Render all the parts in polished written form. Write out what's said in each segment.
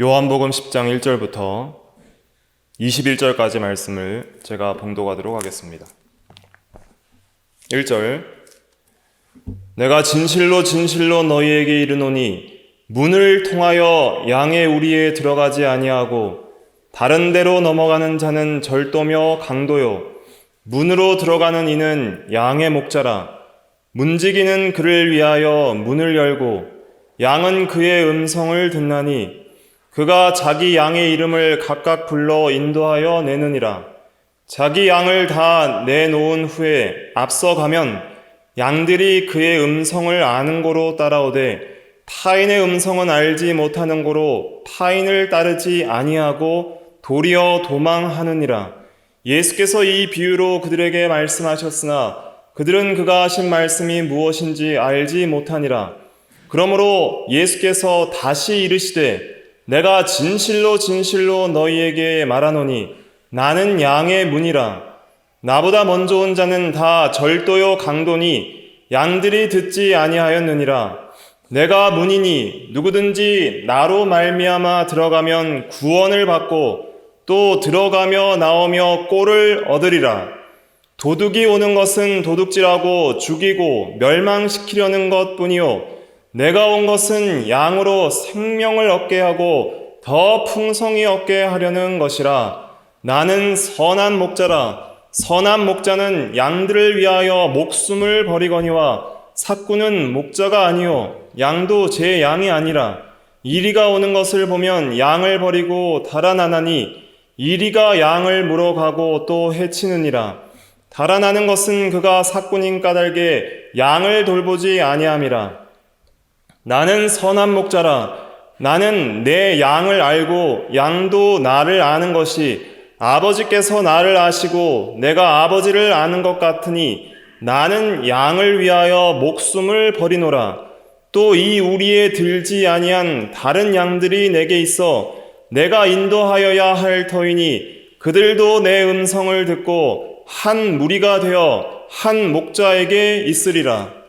요한복음 10장 1절부터 21절까지 말씀을 제가 봉독하도록 하겠습니다. 1절. 내가 진실로 진실로 너희에게 이르노니 문을 통하여 양의 우리에 들어가지 아니하고 다른 데로 넘어가는 자는 절도며 강도요 문으로 들어가는 이는 양의 목자라. 문지기는 그를 위하여 문을 열고 양은 그의 음성을 듣나니 그가 자기 양의 이름을 각각 불러 인도하여 내느니라. 자기 양을 다 내놓은 후에 앞서가면 양들이 그의 음성을 아는 고로 따라오되 타인의 음성은 알지 못하는 고로 타인을 따르지 아니하고 도리어 도망하느니라. 예수께서 이 비유로 그들에게 말씀하셨으나 그들은 그가 하신 말씀이 무엇인지 알지 못하니라. 그러므로 예수께서 다시 이르시되 내가 진실로 진실로 너희에게 말하노니 나는 양의 문이라. 나보다 먼저 온 자는 다 절도요 강도니 양들이 듣지 아니하였느니라. 내가 문이니 누구든지 나로 말미암아 들어가면 구원을 받고 또 들어가며 나오며 꼴을 얻으리라. 도둑이 오는 것은 도둑질하고 죽이고 멸망시키려는 것뿐이요 내가 온 것은 양으로 생명을 얻게 하고 더 풍성히 얻게 하려는 것이라. 나는 선한 목자라. 선한 목자는 양들을 위하여 목숨을 버리거니와 삭구는 목자가 아니요 양도 제 양이 아니라. 이리가 오는 것을 보면 양을 버리고 달아나나니 이리가 양을 물어가고 또 해치느니라. 달아나는 것은 그가 삭군인 까닭에 양을 돌보지 아니함이라. 나는 선한 목자라. 나는 내 양을 알고 양도 나를 아는 것이 아버지께서 나를 아시고 내가 아버지를 아는 것 같으니 나는 양을 위하여 목숨을 버리노라. 또 이 우리에 들지 아니한 다른 양들이 내게 있어 내가 인도하여야 할 터이니 그들도 내 음성을 듣고 한 무리가 되어 한 목자에게 있으리라.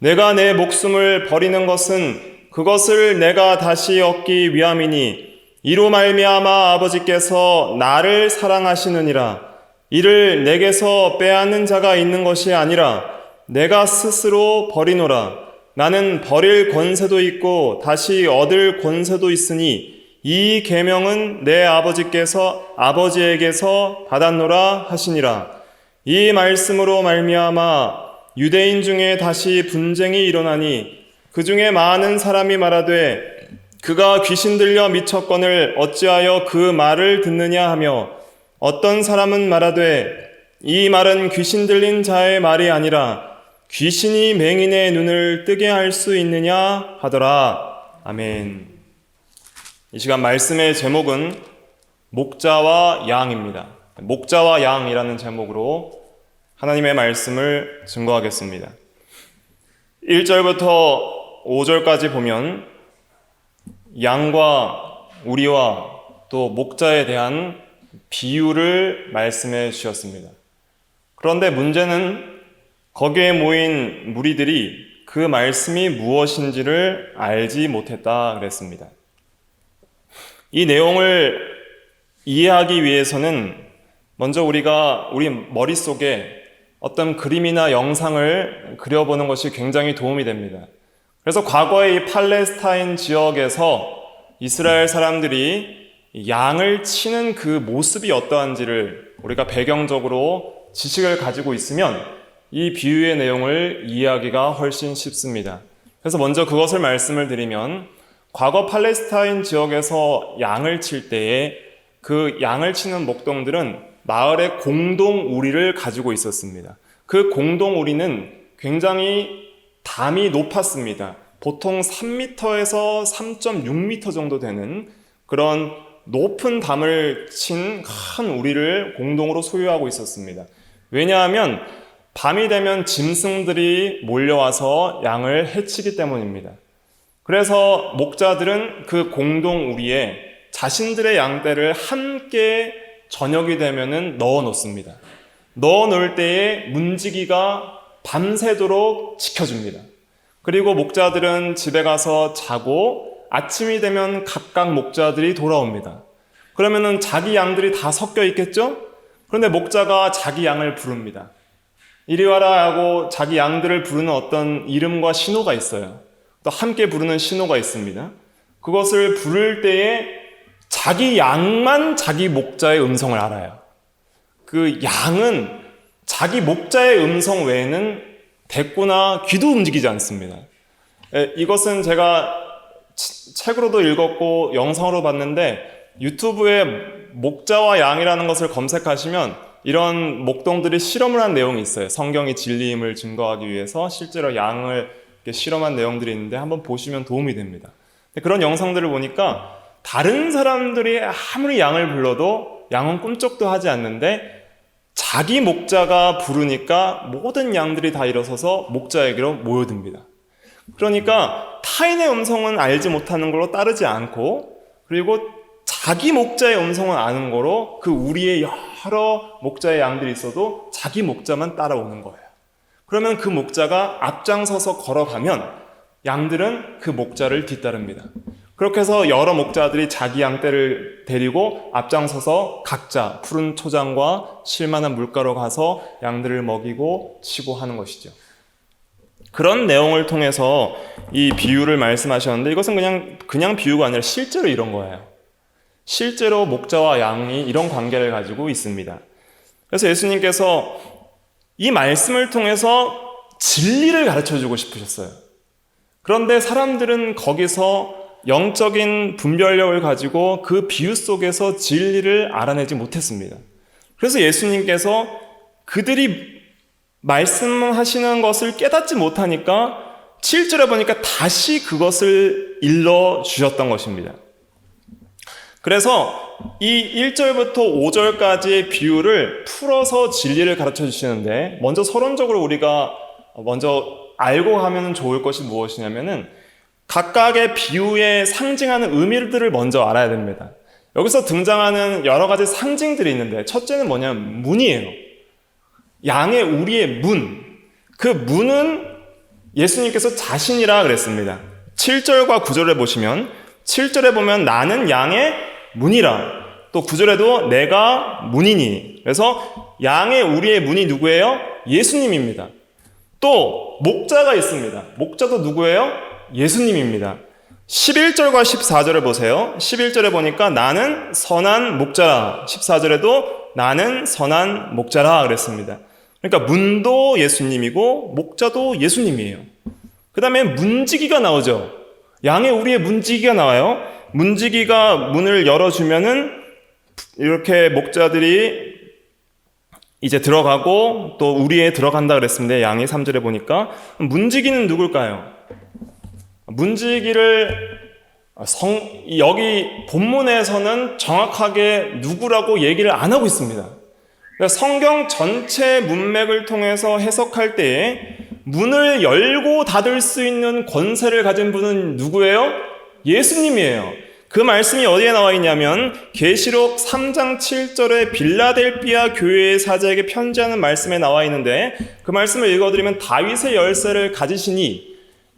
내가 내 목숨을 버리는 것은 그것을 내가 다시 얻기 위함이니 이로 말미암아 아버지께서 나를 사랑하시느니라. 이를 내게서 빼앗는 자가 있는 것이 아니라 내가 스스로 버리노라. 나는 버릴 권세도 있고 다시 얻을 권세도 있으니 이 계명은 내 아버지에게서 받았노라 하시니라. 이 말씀으로 말미암아 유대인 중에 다시 분쟁이 일어나니 그 중에 많은 사람이 말하되 그가 귀신 들려 미쳤거늘 어찌하여 그 말을 듣느냐 하며 어떤 사람은 말하되 이 말은 귀신 들린 자의 말이 아니라 귀신이 맹인의 눈을 뜨게 할 수 있느냐 하더라. 아멘. 이 시간 말씀의 제목은 목자와 양입니다. 목자와 양이라는 제목으로 하나님의 말씀을 증거하겠습니다. 1절부터 5절까지 보면 양과 우리와 또 목자에 대한 비유를 말씀해 주셨습니다. 그런데 문제는 거기에 모인 무리들이 그 말씀이 무엇인지를 알지 못했다 그랬습니다. 이 내용을 이해하기 위해서는 먼저 우리가 우리 머릿속에 어떤 그림이나 영상을 그려보는 것이 굉장히 도움이 됩니다. 그래서 과거의 이 팔레스타인 지역에서 이스라엘 사람들이 양을 치는 그 모습이 어떠한지를 우리가 배경적으로 지식을 가지고 있으면 이 비유의 내용을 이해하기가 훨씬 쉽습니다. 그래서 먼저 그것을 말씀을 드리면 과거 팔레스타인 지역에서 양을 칠 때에 그 양을 치는 목동들은 마을의 공동 우리를 가지고 있었습니다. 그 공동 우리는 굉장히 담이 높았습니다. 보통 3m에서 3.6m 정도 되는 그런 높은 담을 친 큰 우리를 공동으로 소유하고 있었습니다. 왜냐하면 밤이 되면 짐승들이 몰려와서 양을 해치기 때문입니다. 그래서 목자들은 그 공동 우리에 자신들의 양떼를 함께 저녁이 되면은 넣어 놓습니다. 넣어 놓을 때에 문지기가 밤새도록 지켜줍니다. 그리고 목자들은 집에 가서 자고 아침이 되면 각각 목자들이 돌아옵니다. 그러면은 자기 양들이 다 섞여 있겠죠? 그런데 목자가 자기 양을 부릅니다. 이리 와라 하고 자기 양들을 부르는 어떤 이름과 신호가 있어요. 또 함께 부르는 신호가 있습니다. 그것을 부를 때에 자기 양만 자기 목자의 음성을 알아요. 그 양은 자기 목자의 음성 외에는 대꾸나 귀도 움직이지 않습니다. 이것은 제가 책으로도 읽었고 영상으로 봤는데 유튜브에 목자와 양이라는 것을 검색하시면 이런 목동들이 실험을 한 내용이 있어요. 성경의 진리임을 증거하기 위해서 실제로 양을 이렇게 실험한 내용들이 있는데 한번 보시면 도움이 됩니다. 그런 영상들을 보니까 다른 사람들이 아무리 양을 불러도 양은 꿈쩍도 하지 않는데 자기 목자가 부르니까 모든 양들이 다 일어서서 목자에게로 모여듭니다. 그러니까 타인의 음성은 알지 못하는 걸로 따르지 않고 그리고 자기 목자의 음성은 아는 거로 그 우리의 여러 목자의 양들이 있어도 자기 목자만 따라오는 거예요. 그러면 그 목자가 앞장서서 걸어가면 양들은 그 목자를 뒤따릅니다. 그렇게 해서 여러 목자들이 자기 양떼를 데리고 앞장서서 각자 푸른 초장과 실만한 물가로 가서 양들을 먹이고 치고 하는 것이죠. 그런 내용을 통해서 이 비유를 말씀하셨는데 이것은 그냥 비유가 아니라 실제로 이런 거예요. 실제로 목자와 양이 이런 관계를 가지고 있습니다. 그래서 예수님께서 이 말씀을 통해서 진리를 가르쳐주고 싶으셨어요. 그런데 사람들은 거기서 영적인 분별력을 가지고 그 비유 속에서 진리를 알아내지 못했습니다. 그래서 예수님께서 그들이 말씀하시는 것을 깨닫지 못하니까 7절에 보니까 다시 그것을 일러주셨던 것입니다. 그래서 이 1절부터 5절까지의 비유를 풀어서 진리를 가르쳐 주시는데 먼저 서론적으로 우리가 먼저 알고 가면 좋을 것이 무엇이냐면은 각각의 비유에 상징하는 의미들을 먼저 알아야 됩니다. 여기서 등장하는 여러 가지 상징들이 있는데 첫째는 뭐냐면 문이에요. 양의 우리의 문. 그 문은 예수님께서 자신이라 그랬습니다. 7절과 9절에 보시면 7절에 보면 나는 양의 문이라. 또 9절에도 내가 문이니. 그래서 양의 우리의 문이 누구예요? 예수님입니다. 또 목자가 있습니다. 목자도 누구예요? 예수님입니다. 11절과 14절을 보세요. 11절에 보니까 나는 선한 목자라. 14절에도 나는 선한 목자라 그랬습니다. 그러니까 문도 예수님이고 목자도 예수님이에요. 그 다음에 문지기가 나오죠. 양의 우리의 문지기가 나와요. 문지기가 문을 열어주면은 이렇게 목자들이 이제 들어가고 또 우리에 들어간다 그랬습니다. 양이 3절에 보니까. 문지기는 누굴까요? 문지기를 여기 본문에서는 정확하게 누구라고 얘기를 안 하고 있습니다. 그러니까 성경 전체 문맥을 통해서 해석할 때에 문을 열고 닫을 수 있는 권세를 가진 분은 누구예요? 예수님이에요. 그 말씀이 어디에 나와 있냐면 계시록 3장 7절에 빌라델비아 교회의 사자에게 편지하는 말씀에 나와 있는데 그 말씀을 읽어드리면 다윗의 열쇠를 가지시니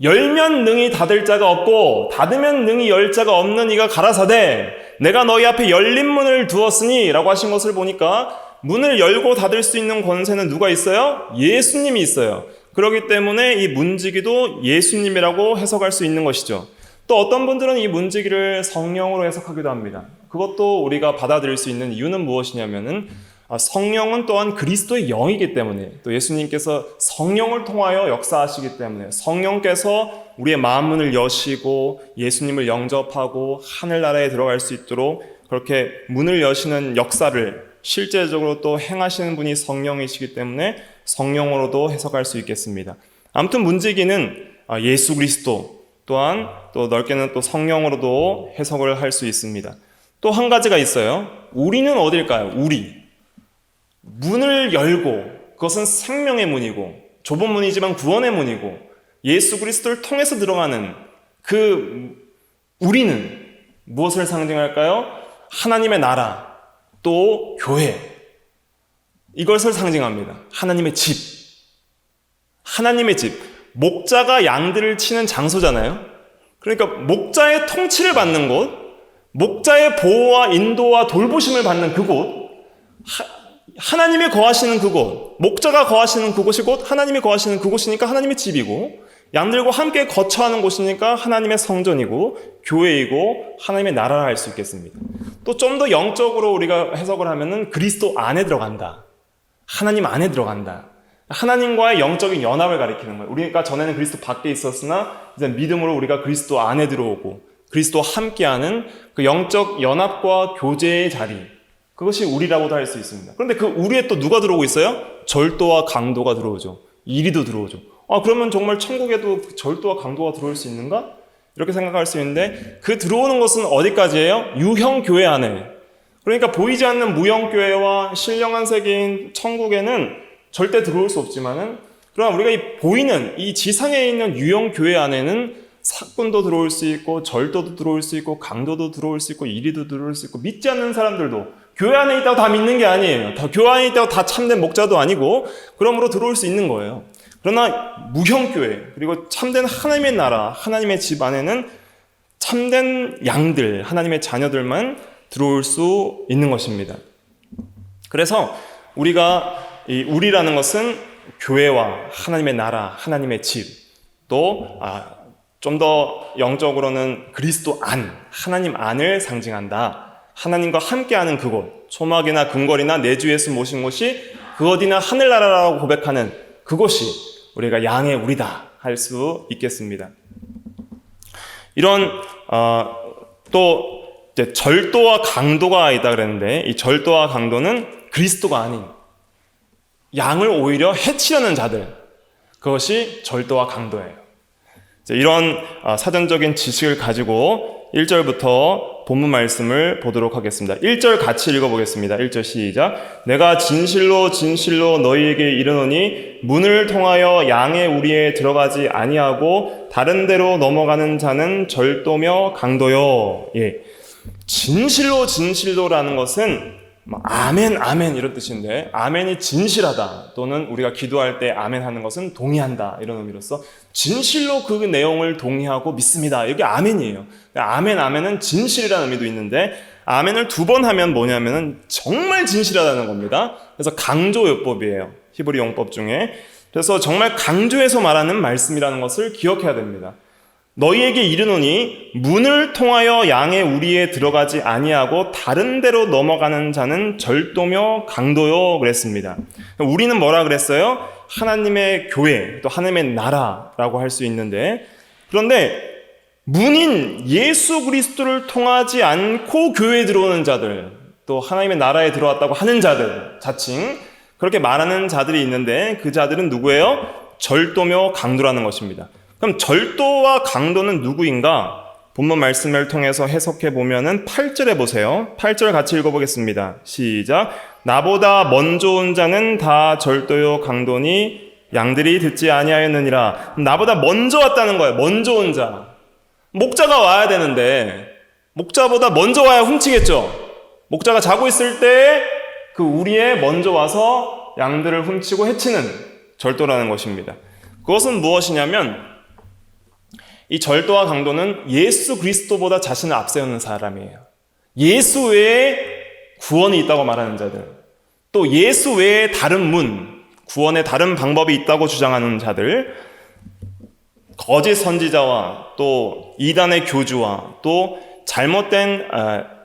열면 능히 닫을 자가 없고 닫으면 능히 열 자가 없는 이가 가라사대 내가 너희 앞에 열린 문을 두었으니 라고 하신 것을 보니까 문을 열고 닫을 수 있는 권세는 누가 있어요? 예수님이 있어요. 그렇기 때문에 이 문지기도 예수님이라고 해석할 수 있는 것이죠. 또 어떤 분들은 이 문지기를 성령으로 해석하기도 합니다. 그것도 우리가 받아들일 수 있는 이유는 무엇이냐면은 성령은 또한 그리스도의 영이기 때문에 또 예수님께서 성령을 통하여 역사하시기 때문에 성령께서 우리의 마음문을 여시고 예수님을 영접하고 하늘나라에 들어갈 수 있도록 그렇게 문을 여시는 역사를 실제적으로 또 행하시는 분이 성령이시기 때문에 성령으로도 해석할 수 있겠습니다. 아무튼 문지기는 예수 그리스도 또한 또 넓게는 또 성령으로도 해석을 할 수 있습니다. 또 한 가지가 있어요. 우리는 어딜까요? 우리. 문을 열고 그것은 생명의 문이고 좁은 문이지만 구원의 문이고 예수 그리스도를 통해서 들어가는 그 우리는 무엇을 상징할까요? 하나님의 나라 또 교회 이것을 상징합니다. 하나님의 집 목자가 양들을 치는 장소잖아요. 그러니까 목자의 통치를 받는 곳, 목자의 보호와 인도와 돌보심을 받는 그곳, 하나님이 거하시는 그곳, 목자가 거하시는 그곳이 곧 하나님이 거하시는 그곳이니까 하나님의 집이고, 양들과 함께 거처하는 곳이니까 하나님의 성전이고 교회이고 하나님의 나라라 할 수 있겠습니다. 또 좀 더 영적으로 우리가 해석을 하면은 그리스도 안에 들어간다. 하나님 안에 들어간다. 하나님과의 영적인 연합을 가리키는 거예요. 우리가 전에는 그리스도 밖에 있었으나 이제 믿음으로 우리가 그리스도 안에 들어오고 그리스도와 함께하는 그 영적 연합과 교제의 자리, 그것이 우리라고도 할 수 있습니다. 그런데 그 우리에 또 누가 들어오고 있어요? 절도와 강도가 들어오죠. 이리도 들어오죠. 그러면 정말 천국에도 절도와 강도가 들어올 수 있는가? 이렇게 생각할 수 있는데, 그 들어오는 것은 어디까지예요? 유형교회 안에. 그러니까 보이지 않는 무형교회와 신령한 세계인 천국에는 절대 들어올 수 없지만은, 그러나 우리가 이 보이는 이 지상에 있는 유형교회 안에는 사꾼도 들어올 수 있고 절도도 들어올 수 있고 강도도 들어올 수 있고 이리도 들어올 수 있고, 믿지 않는 사람들도 교회 안에 있다고 다 믿는 게 아니에요. 다 교회 안에 있다고 다 참된 목자도 아니고, 그러므로 들어올 수 있는 거예요. 그러나 무형교회, 그리고 참된 하나님의 나라, 하나님의 집 안에는 참된 양들, 하나님의 자녀들만 들어올 수 있는 것입니다. 그래서 우리라는 것은 교회와 하나님의 나라, 하나님의 집, 또 좀 더 영적으로는 그리스도 안, 하나님 안을 상징한다. 하나님과 함께하는 그곳, 초막이나 궁궐이나 내주 예수 모신 곳이 그 어디나 하늘나라라고 고백하는 그곳이 우리가 양의 우리다 할 수 있겠습니다. 이런 또 이제 절도와 강도가 있다 그랬는데, 이 절도와 강도는 그리스도가 아닌 양을 오히려 해치려는 자들, 그것이 절도와 강도예요. 이런 사전적인 지식을 가지고 1절부터 본문 말씀을 보도록 하겠습니다. 1절 같이 읽어보겠습니다. 1절 시작. 내가 진실로 진실로 너희에게 이르노니 문을 통하여 양의 우리에 들어가지 아니하고 다른 데로 넘어가는 자는 절도며 강도요. 예. 진실로 진실로라는 것은 아멘 아멘 이런 뜻인데, 아멘이 진실하다 또는 우리가 기도할 때 아멘 하는 것은 동의한다 이런 의미로서 진실로 그 내용을 동의하고 믿습니다. 이게 아멘이에요. 아멘 아멘은 진실이라는 의미도 있는데, 아멘을 두 번 하면 뭐냐면은 정말 진실하다는 겁니다. 그래서 강조요법이에요. 히브리 용법 중에. 그래서 정말 강조해서 말하는 말씀이라는 것을 기억해야 됩니다. 너희에게 이르노니 문을 통하여 양의 우리에 들어가지 아니하고 다른 데로 넘어가는 자는 절도며 강도요 그랬습니다. 우리는 뭐라 그랬어요? 하나님의 교회, 또 하나님의 나라라고 할 수 있는데, 그런데 문인 예수 그리스도를 통하지 않고 교회에 들어오는 자들, 또 하나님의 나라에 들어왔다고 하는 자들, 자칭 그렇게 말하는 자들이 있는데, 그 자들은 누구예요? 절도며 강도라는 것입니다. 그럼 절도와 강도는 누구인가? 본문 말씀을 통해서 해석해 보면은 8절에 보세요. 8절 같이 읽어보겠습니다. 시작. 나보다 먼저 온 자는 다 절도요 강도니 양들이 듣지 아니하였느니라. 나보다 먼저 왔다는 거예요. 먼저 온 자. 목자가 와야 되는데 목자보다 먼저 와야 훔치겠죠. 목자가 자고 있을 때 그 우리에 먼저 와서 양들을 훔치고 해치는 절도라는 것입니다. 그것은 무엇이냐면, 이 절도와 강도는 예수 그리스도보다 자신을 앞세우는 사람이에요. 예수 외에 구원이 있다고 말하는 자들, 또 예수 외에 다른 문, 구원의 다른 방법이 있다고 주장하는 자들, 거짓 선지자와 또 이단의 교주와 또 잘못된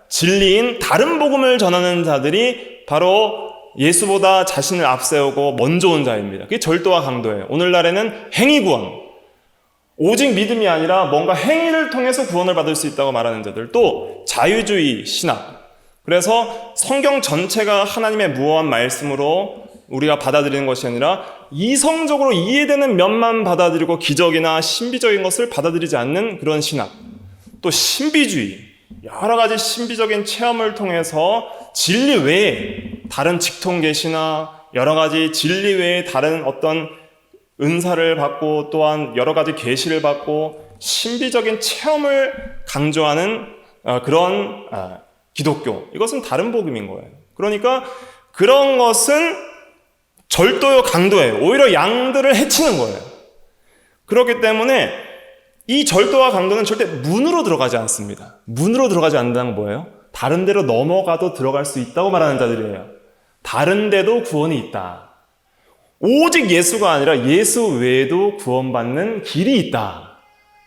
진리인 다른 복음을 전하는 자들이 바로 예수보다 자신을 앞세우고 먼저 온 자입니다. 그게 절도와 강도예요. 오늘날에는 행위구원, 오직 믿음이 아니라 뭔가 행위를 통해서 구원을 받을 수 있다고 말하는 자들, 또 자유주의 신학, 그래서 성경 전체가 하나님의 무어한 말씀으로 우리가 받아들이는 것이 아니라 이성적으로 이해되는 면만 받아들이고 기적이나 신비적인 것을 받아들이지 않는 그런 신학, 또 신비주의, 여러 가지 신비적인 체험을 통해서 진리 외에 다른 직통계시나 여러 가지 진리 외에 다른 어떤 은사를 받고 또한 여러 가지 계시를 받고 신비적인 체험을 강조하는 그런 기독교, 이것은 다른 복음인 거예요. 그러니까 그런 것은 절도요 강도예요. 오히려 양들을 해치는 거예요. 그렇기 때문에 이 절도와 강도는 절대 문으로 들어가지 않습니다. 문으로 들어가지 않는다는 건 뭐예요? 다른 데로 넘어가도 들어갈 수 있다고 말하는 자들이에요. 다른 데도 구원이 있다. 오직 예수가 아니라 예수 외에도 구원받는 길이 있다.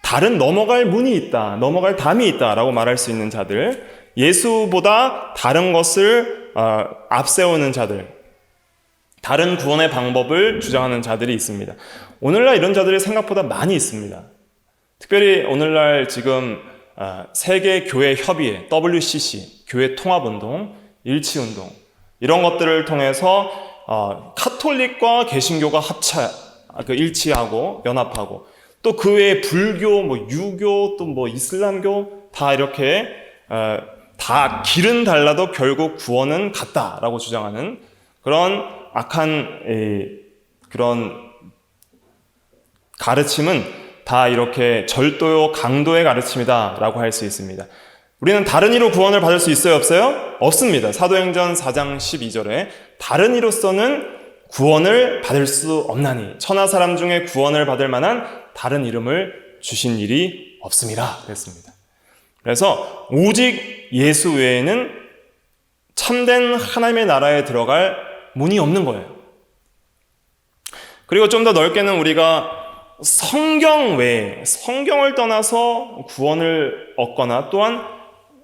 다른 넘어갈 문이 있다. 넘어갈 담이 있다라고 말할 수 있는 자들, 예수보다 다른 것을 앞세우는 자들, 다른 구원의 방법을 주장하는 자들이 있습니다. 오늘날 이런 자들이 생각보다 많이 있습니다. 특별히 오늘날 지금 세계 교회 협의회, WCC, 교회 통합운동, 일치운동 이런 것들을 통해서 카톨릭과 개신교가 일치하고 연합하고 또 그 외에 불교, 유교, 또 이슬람교 다 이렇게 다 길은 달라도 결국 구원은 같다라고 주장하는 그런 악한 그런 가르침은 다 이렇게 절도요 강도의 가르침이다라고 할 수 있습니다. 우리는 다른 이로 구원을 받을 수 있어요, 없어요? 없습니다. 사도행전 4장 12절에 다른 이로서는 구원을 받을 수 없나니 천하 사람 중에 구원을 받을 만한 다른 이름을 주신 일이 없습니다. 그랬습니다. 그래서 오직 예수 외에는 참된 하나님의 나라에 들어갈 문이 없는 거예요. 그리고 좀 더 넓게는 우리가 성경 외에, 성경을 떠나서 구원을 얻거나 또한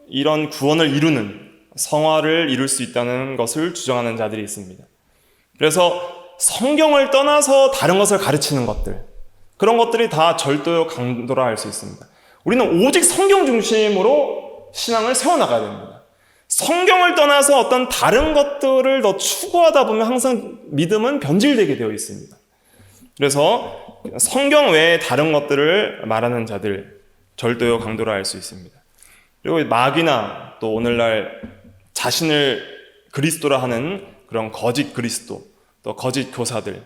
이런 구원을 이루는 성화를 이룰 수 있다는 것을 주장하는 자들이 있습니다. 그래서 성경을 떠나서 다른 것을 가르치는 것들, 그런 것들이 다 절도요 강도라 할 수 있습니다. 우리는 오직 성경 중심으로 신앙을 세워나가야 됩니다. 성경을 떠나서 어떤 다른 것들을 더 추구하다 보면 항상 믿음은 변질되게 되어 있습니다. 그래서 성경 외에 다른 것들을 말하는 자들, 절도요 강도라 할 수 있습니다. 그리고 마귀나 또 오늘날 자신을 그리스도라 하는 그런 거짓 그리스도, 또 거짓 교사들,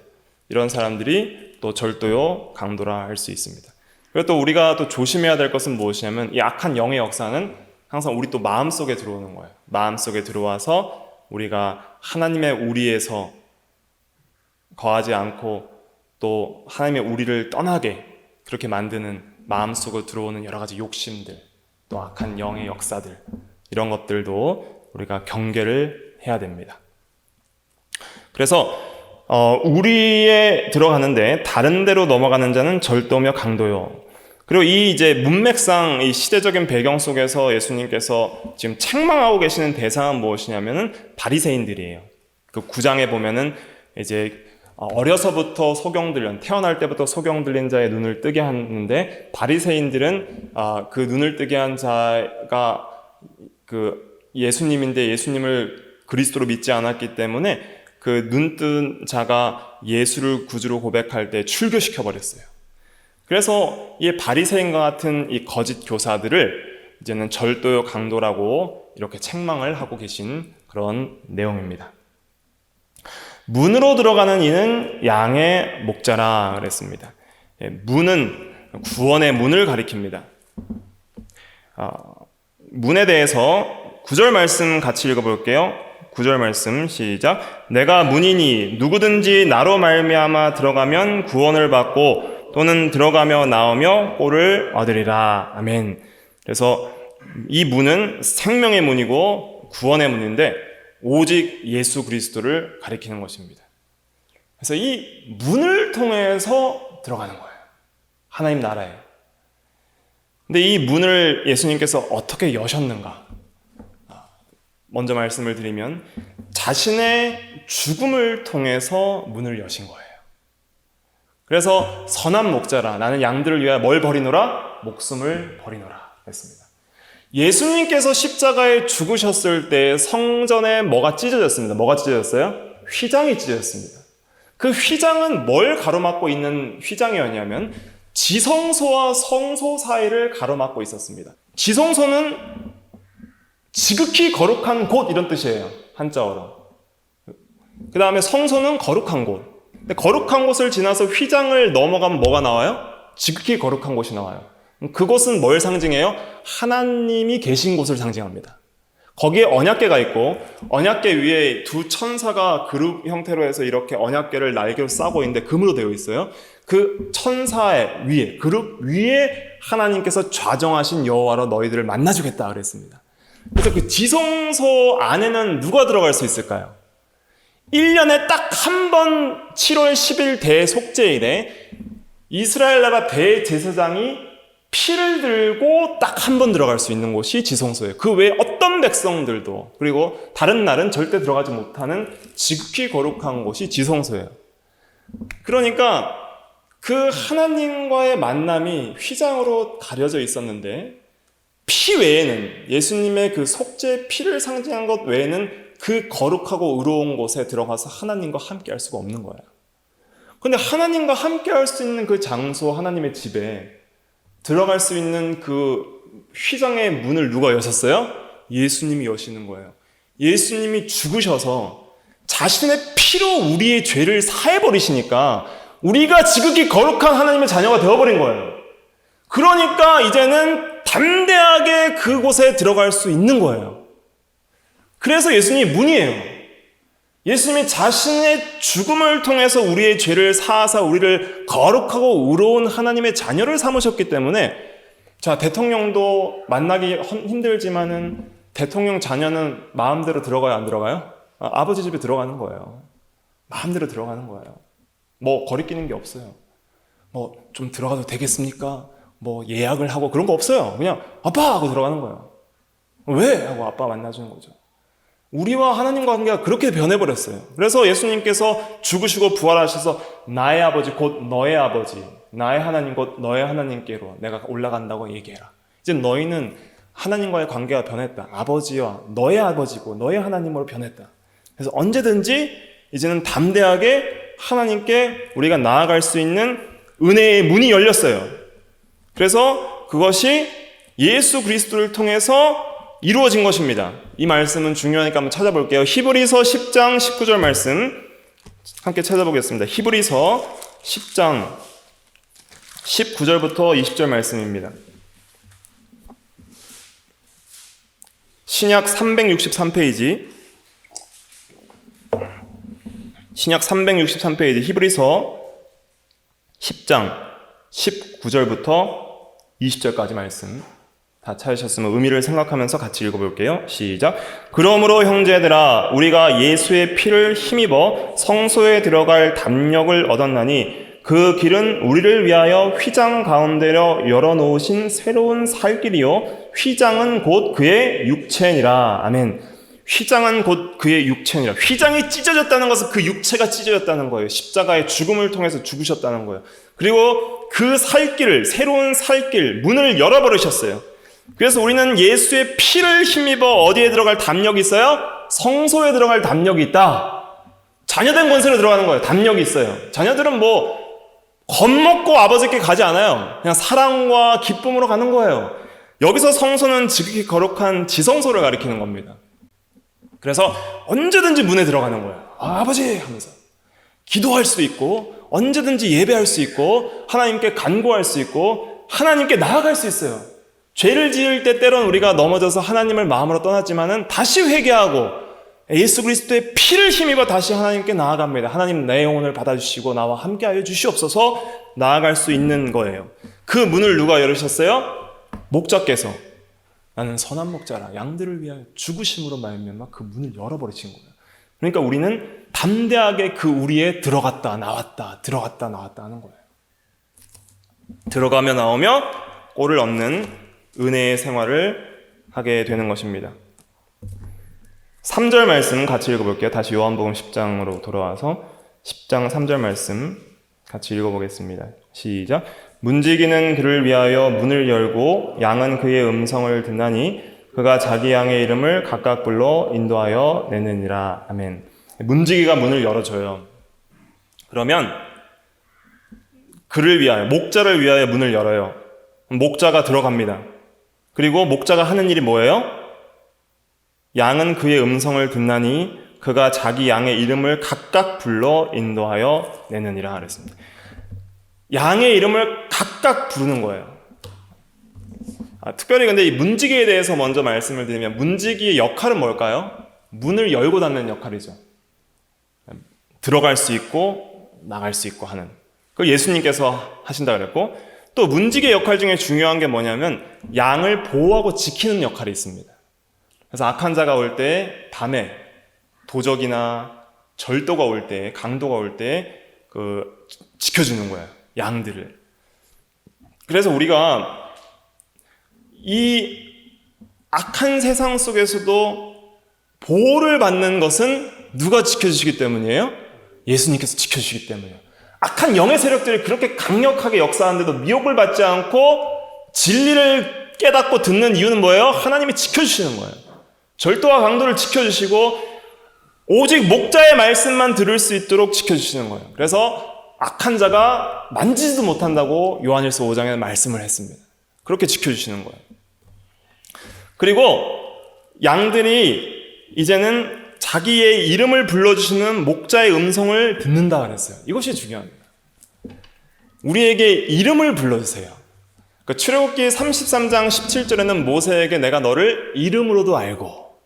이런 사람들이 또 절도요 강도라 할 수 있습니다. 그리고 또 우리가 또 조심해야 될 것은 무엇이냐면 이 악한 영의 역사는 항상 우리 또 마음속에 들어오는 거예요. 마음속에 들어와서 우리가 하나님의 우리에서 거하지 않고 또 하나님의 우리를 떠나게 그렇게 만드는 마음속으로 들어오는 여러 가지 욕심들, 또 악한 영의 역사들, 이런 것들도 우리가 경계를 해야 됩니다. 그래서 우리에 들어가는데 다른 데로 넘어가는 자는 절도며 강도요. 그리고 이 이제 문맥상 이 시대적인 배경 속에서 예수님께서 지금 책망하고 계시는 대상은 무엇이냐면은 바리새인들이에요. 그 9장에 보면은 이제 어려서부터 소경 들린, 태어날 때부터 소경 들린 자의 눈을 뜨게 하는데 바리새인들은 그 눈을 뜨게 한 자가 그 예수님인데 예수님을 그리스도로 믿지 않았기 때문에 그 눈뜬 자가 예수를 구주로 고백할 때 출교시켜 버렸어요. 그래서 이 바리새인과 같은 이 거짓 교사들을 이제는 절도요 강도라고 이렇게 책망을 하고 계신 그런 내용입니다. 문으로 들어가는 이는 양의 목자라 그랬습니다. 문은 구원의 문을 가리킵니다. 문에 대해서 9절 말씀 같이 읽어볼게요. 9절 말씀 시작. 내가 문이니 누구든지 나로 말미암아 들어가면 구원을 받고 또는 들어가며 나오며 꼴을 얻으리라. 아멘. 그래서 이 문은 생명의 문이고 구원의 문인데 오직 예수 그리스도를 가리키는 것입니다. 그래서 이 문을 통해서 들어가는 거예요. 하나님 나라에. 근데 이 문을 예수님께서 어떻게 여셨는가? 먼저 말씀을 드리면 자신의 죽음을 통해서 문을 여신 거예요. 그래서 선한 목자라 나는 양들을 위하여 뭘 버리노라? 목숨을 버리노라 했습니다. 예수님께서 십자가에 죽으셨을 때 성전에 뭐가 찢어졌습니다. 뭐가 찢어졌어요? 휘장이 찢어졌습니다. 그 휘장은 뭘 가로막고 있는 휘장이었냐면 지성소와 성소 사이를 가로막고 있었습니다. 지성소는 지극히 거룩한 곳 이런 뜻이에요. 한자어로. 그 다음에 성소는 거룩한 곳. 근데 거룩한 곳을 지나서 휘장을 넘어가면 뭐가 나와요? 지극히 거룩한 곳이 나와요. 그곳은 뭘 상징해요? 하나님이 계신 곳을 상징합니다. 거기에 언약궤가 있고 언약궤 위에 두 천사가 그룹 형태로 해서 이렇게 언약궤를 날개로 싸고 있는데 금으로 되어 있어요. 그 천사의 위에, 그룹 위에 하나님께서 좌정하신 여호와로 너희들을 만나주겠다 그랬습니다. 그래서 그 지성소 안에는 누가 들어갈 수 있을까요? 1년에 딱 한 번 7월 10일 대속죄일에 이스라엘 나라 대제사장이 피를 들고 딱 한 번 들어갈 수 있는 곳이 지성소예요. 그 외에 어떤 백성들도, 그리고 다른 날은 절대 들어가지 못하는 지극히 거룩한 곳이 지성소예요. 그러니까 그 하나님과의 만남이 휘장으로 가려져 있었는데 피 외에는, 예수님의 그 속죄의 피를 상징한 것 외에는 그 거룩하고 의로운 곳에 들어가서 하나님과 함께 할 수가 없는 거예요. 근데 하나님과 함께 할 수 있는 그 장소, 하나님의 집에 들어갈 수 있는 그 휘장의 문을 누가 여셨어요? 예수님이 여시는 거예요. 예수님이 죽으셔서 자신의 피로 우리의 죄를 사해버리시니까 우리가 지극히 거룩한 하나님의 자녀가 되어버린 거예요. 그러니까 이제는 담대하게 그곳에 들어갈 수 있는 거예요. 그래서 예수님이 문이에요. 예수님이 자신의 죽음을 통해서 우리의 죄를 사하사 우리를 거룩하고 의로운 하나님의 자녀를 삼으셨기 때문에, 자, 대통령도 만나기 힘들지만은 대통령 자녀는 마음대로 들어가요, 안 들어가요? 아버지 집에 들어가는 거예요. 마음대로 들어가는 거예요. 뭐 거리끼는 게 없어요. 뭐 좀 들어가도 되겠습니까? 뭐 예약을 하고 그런 거 없어요. 그냥 아빠 하고 들어가는 거예요. 왜? 하고 아빠 만나주는 거죠. 우리와 하나님과 관계가 그렇게 변해버렸어요. 그래서 예수님께서 죽으시고 부활하셔서 나의 아버지 곧 너의 아버지, 나의 하나님 곧 너의 하나님께로 내가 올라간다고 얘기해라. 이제 너희는 하나님과의 관계가 변했다. 아버지와 너의 아버지고 너의 하나님으로 변했다. 그래서 언제든지 이제는 담대하게 하나님께 우리가 나아갈 수 있는 은혜의 문이 열렸어요. 그래서 그것이 예수 그리스도를 통해서 이루어진 것입니다. 이 말씀은 중요하니까 한번 찾아볼게요. 히브리서 10장 19절 말씀 함께 찾아보겠습니다. 히브리서 10장 19절부터 20절 말씀입니다. 신약 363페이지, 신약 363페이지 히브리서 10장 19절부터 20절까지 말씀 다 찾으셨으면 의미를 생각하면서 같이 읽어볼게요. 시작. 그러므로 형제들아, 우리가 예수의 피를 힘입어 성소에 들어갈 담력을 얻었나니 그 길은 우리를 위하여 휘장 가운데로 열어놓으신 새로운 살 길이요 휘장은 곧 그의 육체니라. 아멘. 휘장은 곧 그의 육체니라. 휘장이 찢어졌다는 것은 그 육체가 찢어졌다는 거예요. 십자가의 죽음을 통해서 죽으셨다는 거예요. 그리고 그 살길을, 새로운 살길, 문을 열어버리셨어요. 그래서 우리는 예수의 피를 힘입어 어디에 들어갈 담력이 있어요? 성소에 들어갈 담력이 있다. 자녀된 권세로 들어가는 거예요. 담력이 있어요. 자녀들은 뭐 겁먹고 아버지께 가지 않아요. 그냥 사랑과 기쁨으로 가는 거예요. 여기서 성소는 지극히 거룩한 지성소를 가리키는 겁니다. 그래서 언제든지 문에 들어가는 거예요. 아버지 하면서 기도할 수 있고, 언제든지 예배할 수 있고, 하나님께 간구할 수 있고, 하나님께 나아갈 수 있어요. 죄를 지을 때 때론 우리가 넘어져서 하나님을 마음으로 떠났지만은 다시 회개하고 예수 그리스도의 피를 힘입어 다시 하나님께 나아갑니다. 하나님, 내 영혼을 받아주시고 나와 함께하여 주시옵소서 나아갈 수 있는 거예요. 그 문을 누가 열으셨어요? 목자께서. 나는 선한 목자라 양들을 위하여 죽으심으로 말미암아 그 문을 열어버리신 거예요. 그러니까 우리는 담대하게 그 우리에 들어갔다 나왔다 들어갔다 나왔다 하는 거예요. 들어가며 나오며 꼴을 얻는 은혜의 생활을 하게 되는 것입니다. 3절 말씀 같이 읽어볼게요. 다시 요한복음 10장으로 돌아와서 10장 3절 말씀 같이 읽어보겠습니다. 시작. 문지기는 그를 위하여 문을 열고 양은 그의 음성을 듣나니 그가 자기 양의 이름을 각각 불러 인도하여 내느니라. 아멘. 문지기가 문을 열어줘요. 그러면 그를 위하여, 목자를 위하여 문을 열어요. 목자가 들어갑니다. 그리고 목자가 하는 일이 뭐예요? 양은 그의 음성을 듣나니 그가 자기 양의 이름을 각각 불러 인도하여 내느니라 그랬습니다. 양의 이름을 각각 부르는 거예요. 특별히 근데 이 문지기에 대해서 먼저 말씀을 드리면, 문지기의 역할은 뭘까요? 문을 열고 닫는 역할이죠. 들어갈 수 있고 나갈 수 있고 하는 그걸 예수님께서 하신다 그랬고, 또 문지기의 역할 중에 중요한 게 뭐냐면 양을 보호하고 지키는 역할이 있습니다. 그래서 악한 자가 올 때 밤에 도적이나 절도가 올 때, 강도가 올 때 지켜주는 거예요. 양들을. 그래서 우리가 이 악한 세상 속에서도 보호를 받는 것은 누가 지켜주시기 때문이에요? 예수님께서 지켜주시기 때문이에요. 악한 영의 세력들이 그렇게 강력하게 역사하는데도 미혹을 받지 않고 진리를 깨닫고 듣는 이유는 뭐예요? 하나님이 지켜주시는 거예요. 절도와 강도를 지켜주시고 오직 목자의 말씀만 들을 수 있도록 지켜주시는 거예요. 그래서 악한 자가 만지지도 못한다고 요한일서 5장에 말씀을 했습니다. 그렇게 지켜주시는 거예요. 그리고 양들이 이제는 자기의 이름을 불러주시는 목자의 음성을 듣는다 그랬어요. 이것이 중요합니다. 우리에게 이름을 불러주세요. 출애굽기 33장 17절에는 모세에게 내가 너를 이름으로도 알고,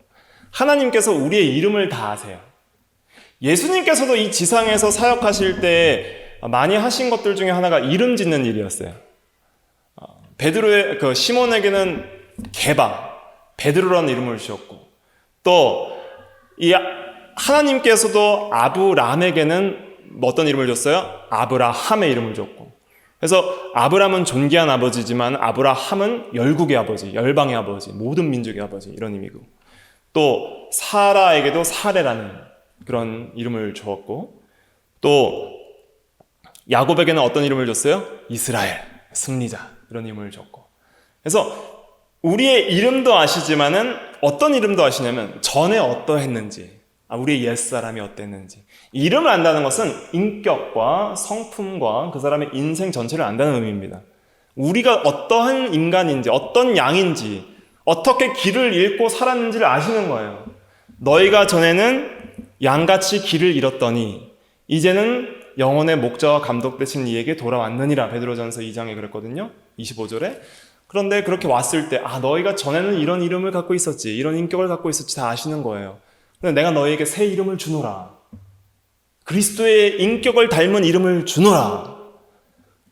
하나님께서 우리의 이름을 다 아세요. 예수님께서도 이 지상에서 사역하실 때 많이 하신 것들 중에 하나가 이름 짓는 일이었어요. 베드로의 시몬에게는 게바, 베드로라는 이름을 주셨고, 또 이 하나님께서도 아브람에게는 어떤 이름을 줬어요? 아브라함의 이름을 줬고, 그래서 아브람은 존귀한 아버지지만 아브라함은 열국의 아버지, 열방의 아버지, 모든 민족의 아버지, 이런 의미고, 또 사라에게도 사레라는 그런 이름을 주었고, 또 야곱에게는 어떤 이름을 줬어요? 이스라엘, 승리자, 이런 이름을 줬고. 그래서 우리의 이름도 아시지만은 어떤 이름도 아시냐면 전에 어떠했는지, 우리의 옛사람이 어땠는지. 이름을 안다는 것은 인격과 성품과 그 사람의 인생 전체를 안다는 의미입니다. 우리가 어떠한 인간인지, 어떤 양인지, 어떻게 길을 잃고 살았는지를 아시는 거예요. 너희가 전에는 양같이 길을 잃었더니 이제는 영혼의 목자와 감독 되신 이에게 돌아왔느니라. 베드로전서 2장에 그랬거든요. 25절에. 그런데 그렇게 왔을 때 너희가 전에는 이런 이름을 갖고 있었지, 이런 인격을 갖고 있었지, 다 아시는 거예요. 근데 내가 너희에게 새 이름을 주노라. 그리스도의 인격을 닮은 이름을 주노라.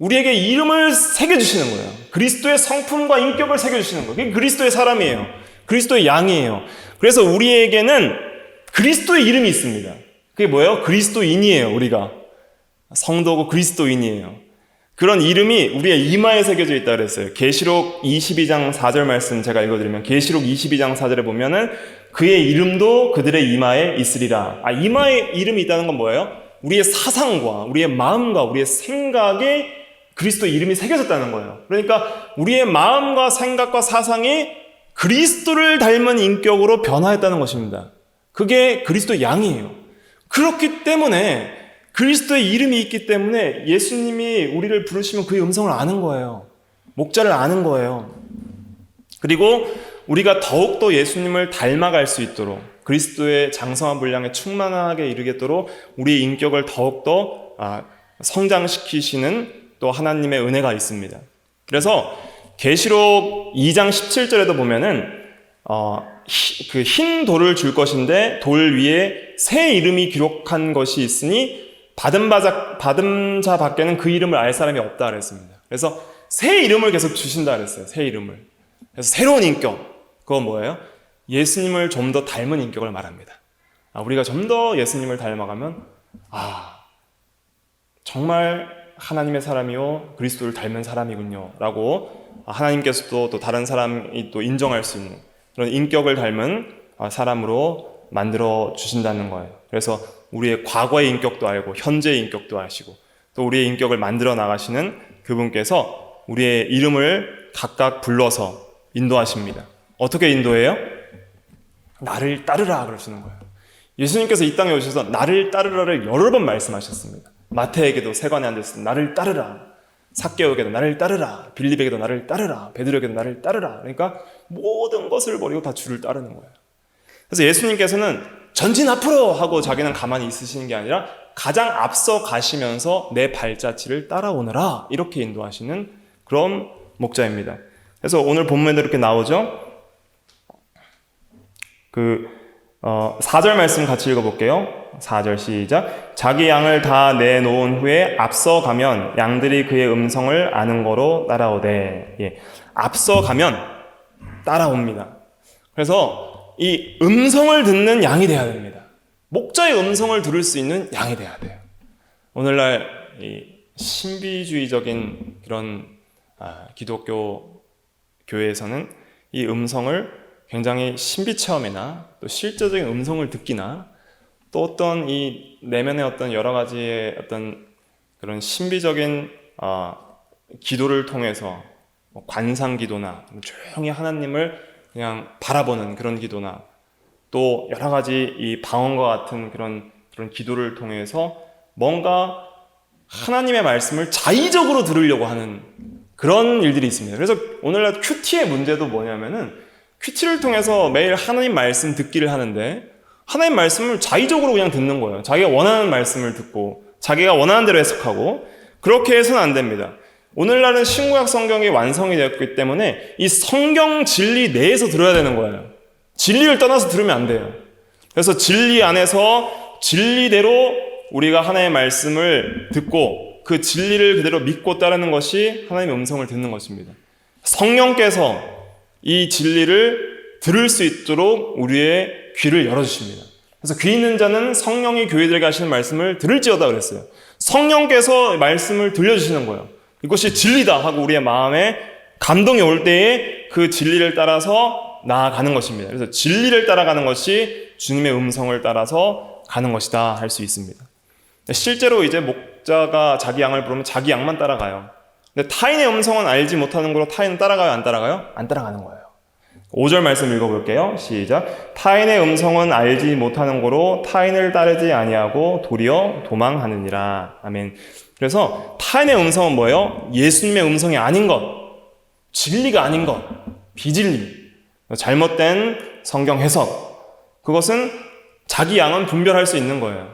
우리에게 이름을 새겨주시는 거예요. 그리스도의 성품과 인격을 새겨주시는 거예요. 그게 그리스도의 사람이에요. 그리스도의 양이에요. 그래서 우리에게는 그리스도의 이름이 있습니다. 그게 뭐예요? 그리스도인이에요. 우리가 성도고 그리스도인이에요. 그런 이름이 우리의 이마에 새겨져 있다 그랬어요. 계시록 22장 4절 말씀 제가 읽어드리면, 계시록 22장 4절에 보면은 그의 이름도 그들의 이마에 있으리라. 이마에 이름이 있다는 건 뭐예요? 우리의 사상과 우리의 마음과 우리의 생각에 그리스도의 이름이 새겨졌다는 거예요. 그러니까 우리의 마음과 생각과 사상이 그리스도를 닮은 인격으로 변화했다는 것입니다. 그게 그리스도의 양이에요. 그렇기 때문에 그리스도의 이름이 있기 때문에 예수님이 우리를 부르시면 그의 음성을 아는 거예요. 목자를 아는 거예요. 그리고 우리가 더욱더 예수님을 닮아갈 수 있도록, 그리스도의 장성한 분량에 충만하게 이르겠도록 우리의 인격을 더욱더 성장시키시는 또 하나님의 은혜가 있습니다. 그래서 계시록 2장 17절에도 보면은 그 흰 돌을 줄 것인데 돌 위에 새 이름이 기록한 것이 있으니 받은 자 밖에는 그 이름을 알 사람이 없다 그랬습니다. 그래서 새 이름을 계속 주신다 그랬어요. 새 이름을. 그래서 새로운 인격. 그건 뭐예요? 예수님을 좀 더 닮은 인격을 말합니다. 우리가 좀 더 예수님을 닮아가면 정말 하나님의 사람이요 그리스도를 닮은 사람이군요 라고 하나님께서도 또 다른 사람이 또 인정할 수 있는 그런 인격을 닮은 사람으로 만들어 주신다는 거예요. 그래서 우리의 과거의 인격도 알고 현재의 인격도 아시고 또 우리의 인격을 만들어 나가시는 그분께서 우리의 이름을 각각 불러서 인도하십니다. 어떻게 인도해요? 나를 따르라 그러시는 거예요. 예수님께서 이 땅에 오셔서 나를 따르라를 여러 번 말씀하셨습니다. 마태에게도 세관에 앉아서 나를 따르라, 삭개오에게도 나를 따르라, 빌립에게도 나를 따르라, 베드로에게도 나를 따르라. 그러니까 모든 것을 버리고 다 주를 따르는 거예요. 그래서 예수님께서는 전진 앞으로 하고 자기는 가만히 있으시는 게 아니라 가장 앞서 가시면서 내 발자취를 따라오느라 이렇게 인도하시는 그런 목자입니다. 그래서 오늘 본문에도 이렇게 나오죠. 4절 말씀 같이 읽어볼게요. 4절 시작. 자기 양을 다 내놓은 후에 앞서가면 양들이 그의 음성을 아는 거로 따라오되. 예, 앞서가면 따라옵니다. 그래서 이 음성을 듣는 양이 돼야 됩니다. 목자의 음성을 들을 수 있는 양이 돼야 돼요. 오늘날 이 신비주의적인 그런 기독교 교회에서는 이 음성을 굉장히 신비 체험이나 또 실제적인 음성을 듣기나 또 어떤 이 내면의 어떤 여러 가지의 어떤 그런 신비적인 기도를 통해서 관상 기도나 조용히 하나님을 그냥 바라보는 그런 기도나 또 여러 가지 이 방언과 같은 그런 기도를 통해서 뭔가 하나님의 말씀을 자의적으로 들으려고 하는 그런 일들이 있습니다. 그래서 오늘날 큐티의 문제도 뭐냐면은 큐티를 통해서 매일 하나님 말씀 듣기를 하는데 하나님 말씀을 자의적으로 그냥 듣는 거예요. 자기가 원하는 말씀을 듣고 자기가 원하는 대로 해석하고 그렇게 해서는 안 됩니다. 오늘날은 신구약 성경이 완성이 되었기 때문에 이 성경 진리 내에서 들어야 되는 거예요. 진리를 떠나서 들으면 안 돼요. 그래서 진리 안에서 진리대로 우리가 하나님의 말씀을 듣고 그 진리를 그대로 믿고 따르는 것이 하나님의 음성을 듣는 것입니다. 성령께서 이 진리를 들을 수 있도록 우리의 귀를 열어주십니다. 그래서 귀 있는 자는 성령이 교회들에게 하시는 말씀을 들을지어다 그랬어요. 성령께서 말씀을 들려주시는 거예요. 이것이 진리다 하고 우리의 마음에 감동이 올 때에 그 진리를 따라서 나아가는 것입니다. 그래서 진리를 따라가는 것이 주님의 음성을 따라서 가는 것이다 할 수 있습니다. 실제로 이제 목자가 자기 양을 부르면 자기 양만 따라가요. 근데 타인의 음성은 알지 못하는 거로 타인은 따라가요? 안 따라가요? 안 따라가는 거예요. 5절 말씀 읽어볼게요. 시작. 타인의 음성은 알지 못하는 거로 타인을 따르지 아니하고 도리어 도망하느니라. 아멘. 그래서 타인의 음성은 뭐예요? 예수님의 음성이 아닌 것, 진리가 아닌 것, 비진리, 잘못된 성경 해석, 그것은 자기 양은 분별할 수 있는 거예요.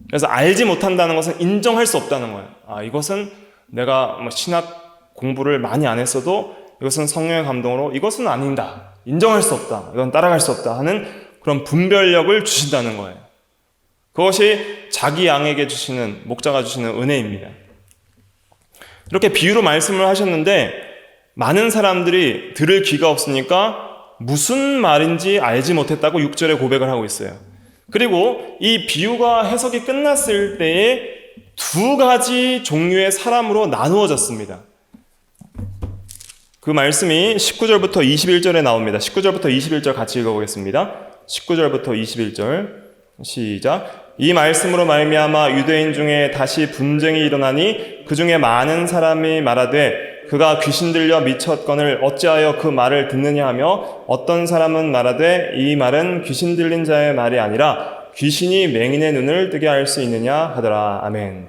그래서 알지 못한다는 것은 인정할 수 없다는 거예요. 이것은 내가 신학 공부를 많이 안 했어도 이것은 성령의 감동으로 이것은 아니다. 인정할 수 없다. 이건 따라갈 수 없다 하는 그런 분별력을 주신다는 거예요. 그것이 자기 양에게 주시는, 목자가 주시는 은혜입니다. 이렇게 비유로 말씀을 하셨는데 많은 사람들이 들을 귀가 없으니까 무슨 말인지 알지 못했다고 6절에 고백을 하고 있어요. 그리고 이 비유가 해석이 끝났을 때에 두 가지 종류의 사람으로 나누어졌습니다. 그 말씀이 19절부터 21절에 나옵니다. 19절부터 21절 같이 읽어보겠습니다. 19절부터 21절 시작. 이 말씀으로 말미암아 유대인 중에 다시 분쟁이 일어나니 그 중에 많은 사람이 말하되 그가 귀신 들려 미쳤거늘 어찌하여 그 말을 듣느냐 하며 어떤 사람은 말하되 이 말은 귀신 들린 자의 말이 아니라 귀신이 맹인의 눈을 뜨게 할 수 있느냐 하더라. 아멘.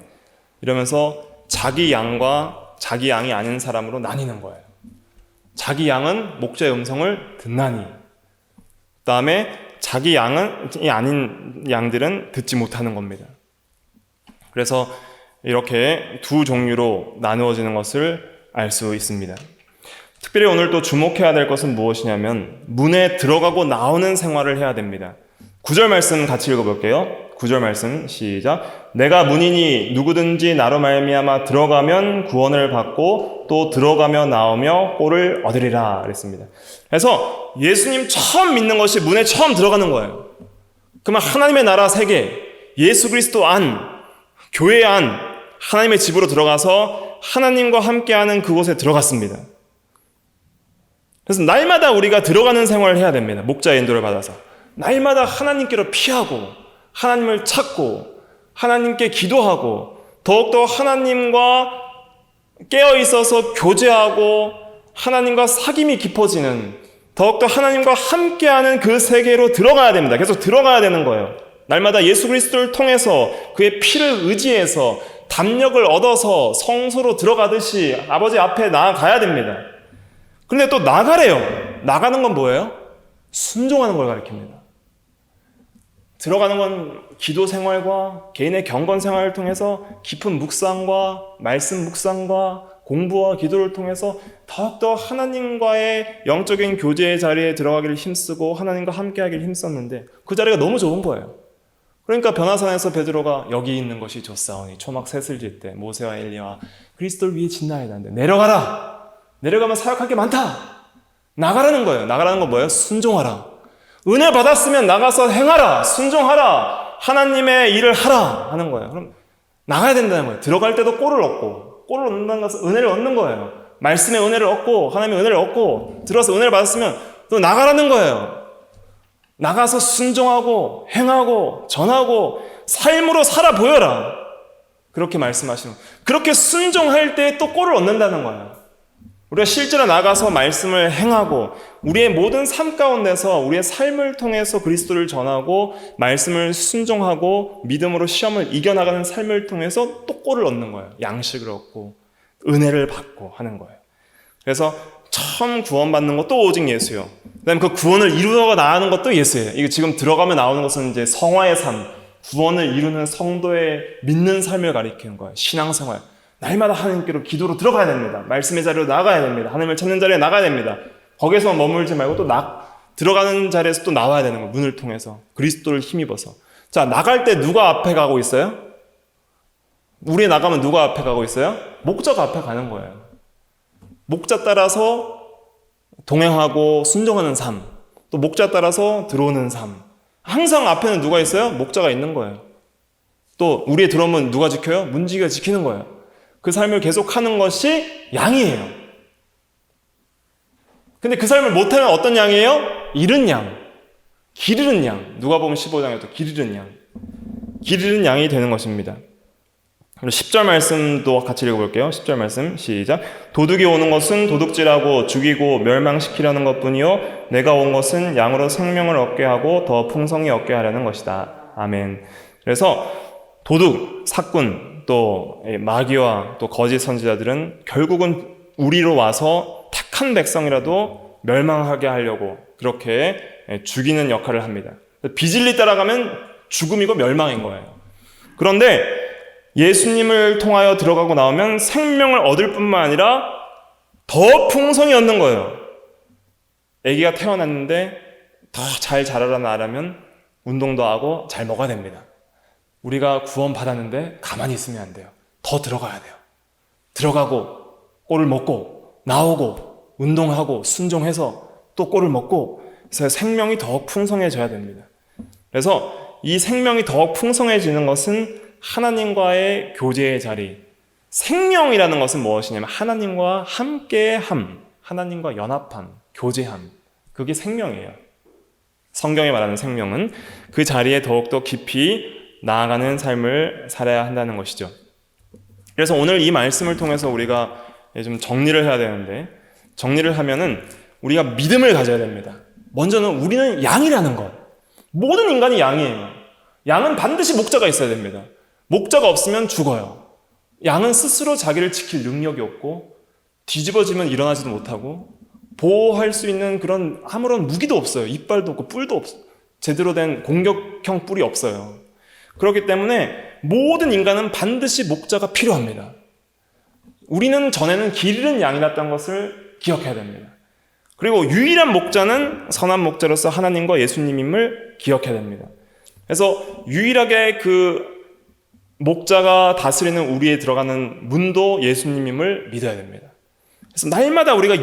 이러면서 자기 양과 자기 양이 아닌 사람으로 나뉘는 거예요. 자기 양은 목자의 음성을 듣나니, 그 다음에 자기 양이 아닌 양들은 듣지 못하는 겁니다. 그래서 이렇게 두 종류로 나누어지는 것을 알 수 있습니다. 특별히 오늘 또 주목해야 될 것은 무엇이냐면 문에 들어가고 나오는 생활을 해야 됩니다. 9절 말씀 같이 읽어볼게요. 9절 말씀 시작. 내가 문이니 누구든지 나로 말미암아 들어가면 구원을 받고 또 들어가며 나오며 꼴을 얻으리라 그랬습니다. 그래서 예수님 처음 믿는 것이 문에 처음 들어가는 거예요. 그러면 하나님의 나라 세계, 예수 그리스도 안, 교회 안, 하나님의 집으로 들어가서 하나님과 함께하는 그곳에 들어갔습니다. 그래서 날마다 우리가 들어가는 생활을 해야 됩니다. 목자의 인도를 받아서 날마다 하나님께로 피하고 하나님을 찾고 하나님께 기도하고 더욱더 하나님과 깨어있어서 교제하고 하나님과 사귐이 깊어지는, 더욱더 하나님과 함께하는 그 세계로 들어가야 됩니다. 계속 들어가야 되는 거예요. 날마다 예수 그리스도를 통해서 그의 피를 의지해서 담력을 얻어서 성소로 들어가듯이 아버지 앞에 나아가야 됩니다. 그런데 또 나가래요. 나가는 건 뭐예요? 순종하는 걸 가리킵니다. 들어가는 건 기도 생활과 개인의 경건 생활을 통해서 깊은 묵상과 말씀 묵상과 공부와 기도를 통해서 더욱더 하나님과의 영적인 교제의 자리에 들어가기를 힘쓰고 하나님과 함께하기를 힘썼는데 그 자리가 너무 좋은 거예요. 그러니까 변화산에서 베드로가 여기 있는 것이 좋사오니 초막 셋을 질 때 모세와 엘리야와 그리스도를 위해 진나이다 하는데 내려가라. 내려가면 사역할 게 많다. 나가라는 거예요. 나가라는 건 뭐예요? 순종하라. 은혜 받았으면 나가서 행하라. 순종하라. 하나님의 일을 하라 하는 거예요. 그럼 나가야 된다는 거예요. 들어갈 때도 꼴을 얻는다는 것은 은혜를 얻는 거예요. 말씀의 은혜를 얻고 하나님의 은혜를 얻고 들어서 은혜를 받았으면 또 나가라는 거예요. 나가서 순종하고 행하고 전하고 삶으로 살아 보여라. 그렇게 말씀하시는 거예요. 그렇게 순종할 때 또 꼴을 얻는다는 거예요. 우리가 실제로 나가서 말씀을 행하고 우리의 모든 삶 가운데서 우리의 삶을 통해서 그리스도를 전하고 말씀을 순종하고 믿음으로 시험을 이겨나가는 삶을 통해서 또 꼴을 얻는 거예요. 양식을 얻고 은혜를 받고 하는 거예요. 그래서 처음 구원받는 것도 오직 예수요. 그다음에 그 구원을 이루어 나가는 것도 예수예요. 이거 지금 들어가면 나오는 것은 이제 성화의 삶, 구원을 이루는 성도의 믿는 삶을 가리키는 거예요. 신앙생활. 날마다 하나님께로 기도로 들어가야 됩니다. 말씀의 자리로 나가야 됩니다. 하나님을 찾는 자리에 나가야 됩니다. 거기서 머물지 말고 또 들어가는 자리에서 또 나와야 되는 거예요. 문을 통해서. 그리스도를 힘입어서. 자, 나갈 때 누가 앞에 가고 있어요? 우리 나가면 누가 앞에 가고 있어요? 목자가 앞에 가는 거예요. 목자 따라서 동행하고 순종하는 삶. 또 목자 따라서 들어오는 삶. 항상 앞에는 누가 있어요? 목자가 있는 거예요. 또 우리의 들어오면 누가 지켜요? 문지기가 지키는 거예요. 그 삶을 계속하는 것이 양이에요. 근데 그 삶을 못하면 어떤 양이에요? 잃은 양. 길 잃은 양. 누가복음 15장에도 길 잃은 양. 길 잃은 양이 되는 것입니다. 10절 말씀도 같이 읽어볼게요. 10절 말씀 시작. 도둑이 오는 것은 도둑질하고 죽이고 멸망시키려는 것뿐이요 내가 온 것은 양으로 생명을 얻게 하고 더 풍성히 얻게 하려는 것이다. 아멘. 그래서 도둑, 사꾼, 또 마귀와 또 거짓 선지자들은 결국은 우리로 와서 택한 백성이라도 멸망하게 하려고 그렇게 죽이는 역할을 합니다. 비진리 따라가면 죽음이고 멸망인 거예요. 그런데 예수님을 통하여 들어가고 나오면 생명을 얻을 뿐만 아니라 더 풍성히 얻는 거예요. 아기가 태어났는데 더 잘 자라라 나라면 운동도 하고 잘 먹어야 됩니다. 우리가 구원 받았는데 가만히 있으면 안 돼요. 더 들어가야 돼요. 들어가고 꼴을 먹고 나오고 운동하고 순종해서 또 꼴을 먹고 그래서 생명이 더욱 풍성해져야 됩니다. 그래서 이 생명이 더욱 풍성해지는 것은 하나님과의 교제의 자리. 생명이라는 것은 무엇이냐면 하나님과 함께함, 하나님과 연합함, 교제함. 그게 생명이에요. 성경에 말하는 생명은 그 자리에 더욱더 깊이 나아가는 삶을 살아야 한다는 것이죠. 그래서 오늘 이 말씀을 통해서 우리가 좀 정리를 해야 되는데, 정리를 하면은 우리가 믿음을 가져야 됩니다. 먼저는 우리는 양이라는 것. 모든 인간이 양이에요. 양은 반드시 목자가 있어야 됩니다. 목자가 없으면 죽어요. 양은 스스로 자기를 지킬 능력이 없고 뒤집어지면 일어나지도 못하고 보호할 수 있는 그런 아무런 무기도 없어요. 이빨도 없고 뿔도 없어요. 제대로 된 공격형 뿔이 없어요. 그렇기 때문에 모든 인간은 반드시 목자가 필요합니다. 우리는 전에는 길 잃은 양이었던 것을 기억해야 됩니다. 그리고 유일한 목자는 선한 목자로서 하나님과 예수님임을 기억해야 됩니다. 그래서 유일하게 그 목자가 다스리는 우리에 들어가는 문도 예수님임을 믿어야 됩니다. 그래서 날마다 우리가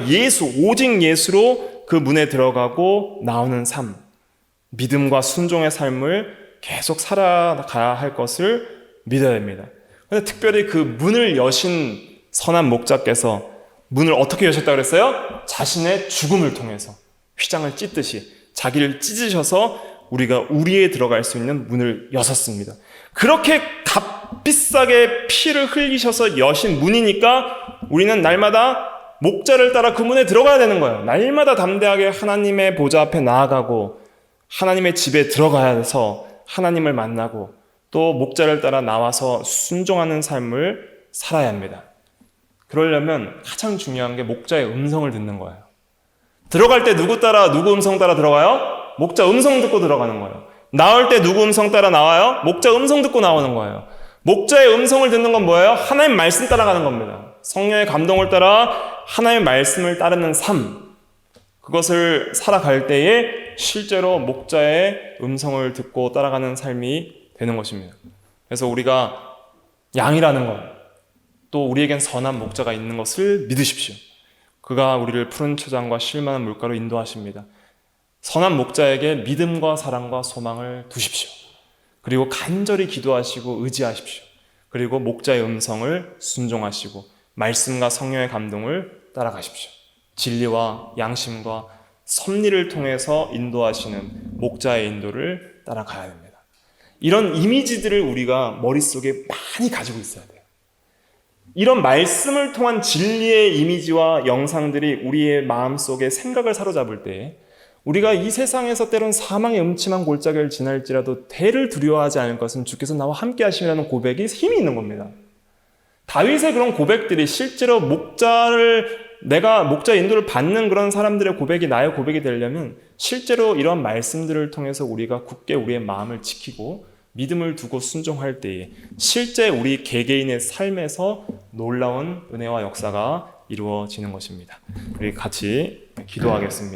오직 예수로 그 문에 들어가고 나오는 삶, 믿음과 순종의 삶을 계속 살아가야 할 것을 믿어야 됩니다. 그런데 특별히 그 문을 여신 선한 목자께서 문을 어떻게 여셨다고 그랬어요? 자신의 죽음을 통해서 휘장을 찢듯이 자기를 찢으셔서 우리가 우리에 들어갈 수 있는 문을 여셨습니다. 그렇게 값비싸게 피를 흘리셔서 여신 문이니까 우리는 날마다 목자를 따라 그 문에 들어가야 되는 거예요. 날마다 담대하게 하나님의 보좌 앞에 나아가고 하나님의 집에 들어가서 하나님을 만나고 또 목자를 따라 나와서 순종하는 삶을 살아야 합니다. 그러려면 가장 중요한 게 목자의 음성을 듣는 거예요. 들어갈 때 누구 음성 따라 들어가요? 목자 음성 듣고 들어가는 거예요. 나올 때 누구 음성 따라 나와요? 목자 음성 듣고 나오는 거예요. 목자의 음성을 듣는 건 뭐예요? 하나님 말씀 따라가는 겁니다. 성령의 감동을 따라 하나님의 말씀을 따르는 삶, 그것을 살아갈 때에 실제로 목자의 음성을 듣고 따라가는 삶이 되는 것입니다. 그래서 우리가 양이라는 것, 또 우리에겐 선한 목자가 있는 것을 믿으십시오. 그가 우리를 푸른 초장과 실만한 물가로 인도하십니다. 선한 목자에게 믿음과 사랑과 소망을 두십시오. 그리고 간절히 기도하시고 의지하십시오. 그리고 목자의 음성을 순종하시고 말씀과 성령의 감동을 따라가십시오. 진리와 양심과 섭리를 통해서 인도하시는 목자의 인도를 따라가야 됩니다. 이런 이미지들을 우리가 머릿속에 많이 가지고 있어야 돼요. 이런 말씀을 통한 진리의 이미지와 영상들이 우리의 마음속에 생각을 사로잡을 때 우리가 이 세상에서 때론 사망의 음침한 골짜기를 지날지라도 대를 두려워하지 않을 것은 주께서 나와 함께 하심이라는 고백이 힘이 있는 겁니다. 다윗의 그런 고백들이 실제로 내가 목자 인도를 받는 그런 사람들의 고백이 나의 고백이 되려면 실제로 이런 말씀들을 통해서 우리가 굳게 우리의 마음을 지키고 믿음을 두고 순종할 때에 실제 우리 개개인의 삶에서 놀라운 은혜와 역사가 이루어지는 것입니다. 우리 같이 기도하겠습니다.